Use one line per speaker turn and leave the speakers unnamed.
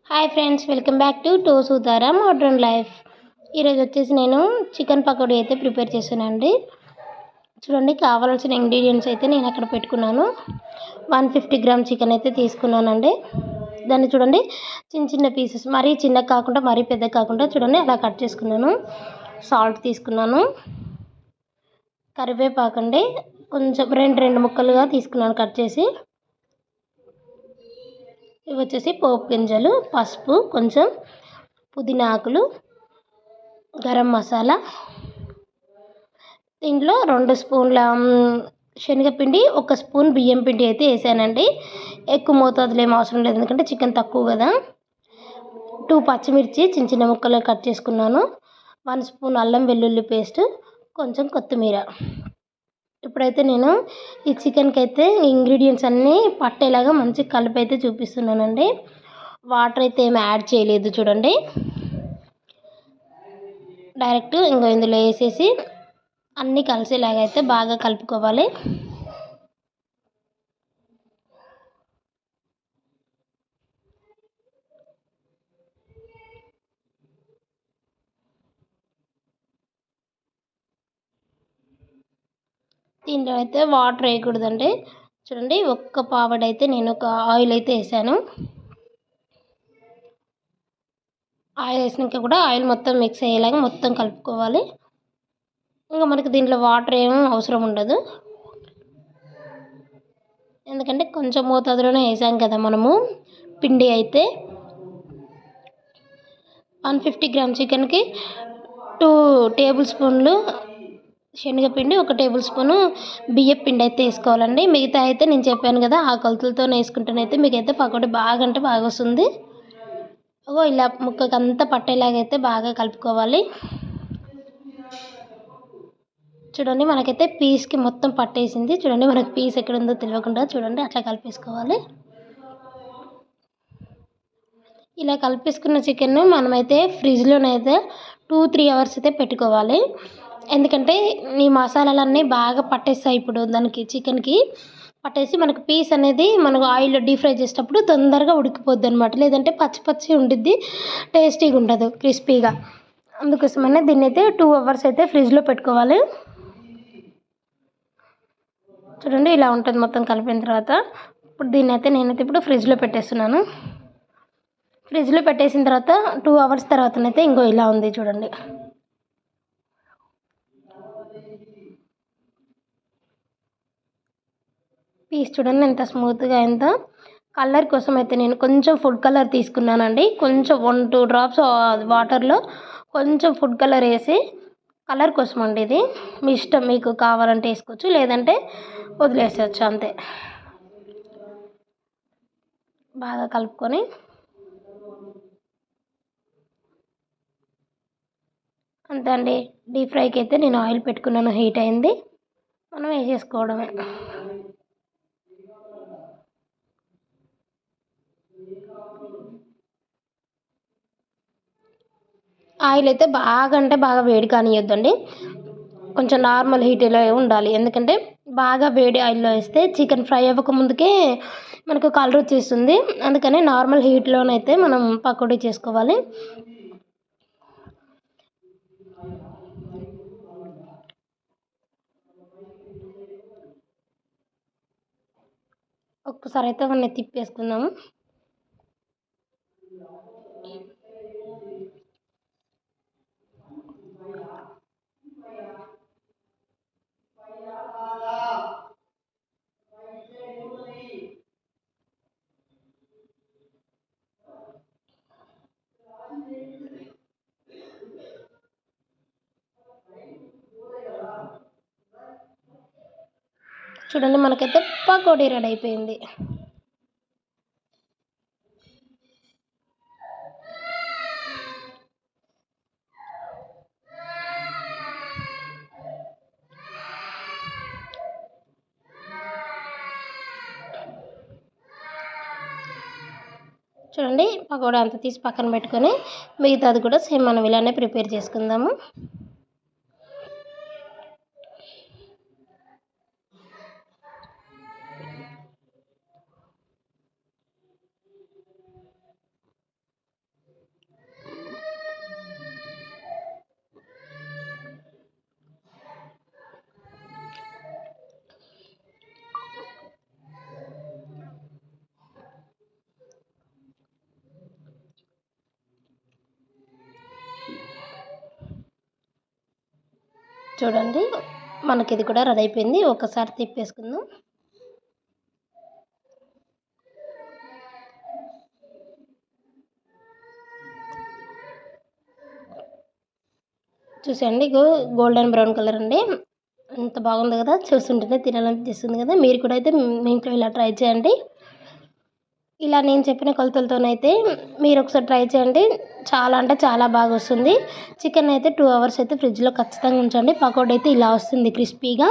Hi friends, welcome back to Sudhara modern life. ఈరోజు వచ్చేసి నేను చికెన్ పకోడీ అయితే ప్రిపేర్ చేశానండి. చూడండి, కావాల్సిన ఇంగ్రీడియంట్స్ అయితే నేను అక్కడ పెట్టుకున్నాను. 150 గ్రామ్ చికెన్ అయితే తీసుకున్నానండి. దాన్ని చూడండి చిన్న చిన్న పీసెస్, మరీ చిన్నగా కాకుండా మరీ పెద్ద కాకుండా చూడండి అలా కట్ చేసుకున్నాను. సాల్ట్ తీసుకున్నాను, కరివేపాకండి కొంచెం రెండు ముక్కలుగా తీసుకున్నాను కట్ చేసి. ఇవి వచ్చేసి పోపు గింజలు, పసుపు, కొంచెం పుదీనా ఆకులు, గరం మసాలా. దీంట్లో 2 స్పూన్ల శనగపిండి, 1 స్పూన్ బియ్యం పిండి అయితే వేసానండి. ఎక్కువ మోతాదులో ఏం అవసరం లేదు, ఎందుకంటే చికెన్ తక్కువ కదా. 2 పచ్చిమిర్చి చిన్న చిన్న ముక్కలు కట్ చేసుకున్నాను. 1 స్పూన్ అల్లం వెల్లుల్లి పేస్ట్, కొంచెం కొత్తిమీర. ఇప్పుడైతే నేను ఈ చికెన్కి అయితే ఇంగ్రీడియంట్స్ అన్నీ పట్టేలాగా మంచి కలిపి అయితే చూపిస్తున్నానండి. వాటర్ అయితే ఏమి యాడ్ చేయలేదు చూడండి. డైరెక్ట్ ఇంకా ఇందులో వేసేసి అన్నీ కలిసేలాగా అయితే బాగా కలుపుకోవాలి. దీంట్లో అయితే వాటర్ వేయకూడదండి. చూడండి, ఒక్క పావడైతే నేను ఒక ఆయిల్ అయితే వేసాను. ఆయిల్ వేసినాక కూడా ఆయిల్ మొత్తం మిక్స్ అయ్యేలాగా మొత్తం కలుపుకోవాలి. ఇంకా మనకి దీంట్లో వాటర్ ఏమీ అవసరం ఉండదు, ఎందుకంటే కొంచెం మోతాదులోనే వేసాం కదా మనము పిండి అయితే. 150 గ్రామ్ చికెన్కి 2 టేబుల్ స్పూన్లు శనగపిండి, 1 టేబుల్ స్పూను బియ్యం పిండి అయితే వేసుకోవాలండి. మిగతా అయితే నేను చెప్పాను కదా, ఆ కొలతలతో వేసుకుంటేనైతే మీకైతే పకోడీ బాగా అంటే బాగా వస్తుంది. ఇలా ముక్కకి అంతా పట్టేలాగా అయితే బాగా కలుపుకోవాలి. చూడండి, మనకైతే పీస్కి మొత్తం పట్టేసింది. చూడండి, మనకి పీస్ ఎక్కడ ఉందో తెలియకుండా చూడండి అట్లా కలిపేసుకోవాలి. ఇలా కలిపేసుకున్న చికెన్ మనమైతే ఫ్రిడ్జ్లోనైతే 2-3 అవర్స్ అయితే పెట్టుకోవాలి. ఎందుకంటే ఈ మసాలాలన్నీ బాగా పట్టేస్తాయి ఇప్పుడు దానికి, చికెన్కి పట్టేసి మనకు పీస్ అనేది మనకు ఆయిల్లో డీప్ ఫ్రై చేసేటప్పుడు తొందరగా ఉడికిపోద్ది అనమాట. లేదంటే పచ్చి పచ్చి ఉండిద్ది, టేస్టీగా ఉండదు, క్రిస్పీగా. అందుకోసమనే దీన్ని అయితే 2 అవర్స్ అయితే ఫ్రిడ్జ్లో పెట్టుకోవాలి. చూడండి, ఇలా ఉంటుంది మొత్తం కలిపిన తర్వాత. ఇప్పుడు దీన్ని అయితే నేనైతే ఇప్పుడు ఫ్రిడ్జ్లో పెట్టేస్తున్నాను. ఫ్రిడ్జ్లో పెట్టేసిన తర్వాత 2 అవర్స్ తర్వాతనైతే ఇంకో ఇలా ఉంది చూడండి. పీస్ చూడండి ఎంత స్మూత్గా అయిందో. కలర్ కోసం అయితే నేను కొంచెం ఫుడ్ కలర్ తీసుకున్నానండి. కొంచెం 1-2 డ్రాప్స్ వాటర్లో కొంచెం ఫుడ్ కలర్ వేసి, కలర్ కోసం అండి ఇది. మీ ఇష్టం, మీకు కావాలంటే వేసుకోవచ్చు, లేదంటే వదిలేసేయచ్చు అంతే. బాగా కలుపుకొని అంతే అండి. డీప్ ఫ్రైకి అయితే నేను ఆయిల్ పెట్టుకున్నాను, హీట్ అయింది, మనం వేసేసుకోవడమే. ఆయిల్ అయితే బాగా అంటే బాగా వేడి కానియొద్దండి, కొంచెం నార్మల్ హీట్లో ఉండాలి. ఎందుకంటే బాగా వేడి ఆయిల్లో వేస్తే చికెన్ ఫ్రై అవ్వక ముందుకే మనకు కలర్ వచ్చేస్తుంది. అందుకని నార్మల్ హీట్లోనైతే మనం పకోడీ చేసుకోవాలి. ఒక్కసారి అయితే మనం తిప్పేసుకుందాము. చూడండి, మనకైతే పకోడీ రెడీ అయిపోయింది. చూడండి, పకోడా అంతా తీసి పక్కన పెట్టుకొని మిగతాది కూడా సేమ్ మనం ఇలానే ప్రిపేర్ చేసుకుందాము. చూడండి మనకి ఇది కూడా రెడీ అయిపోయింది. ఒకసారి తిప్పేసుకుందాం. చూసండి గోల్డెన్ బ్రౌన్ కలర్ అండి. ఎంత బాగుంది కదా, చూస్తుంటేనే తినాలనిపిస్తుంది కదా. మీరు కూడా అయితే మీ ఇంట్లో ఇలా ట్రై చేయండి. ఇలా నేను చెప్పిన కొలతలతోనైతే మీరు ఒకసారి ట్రై చేయండి. చాలా అంటే చాలా బాగా వస్తుంది. చికెన్ అయితే 2 hours అయితే ఫ్రిడ్జ్లో ఖచ్చితంగా ఉంచండి. పకోడీ అయితే ఇలా వస్తుంది క్రిస్పీగా.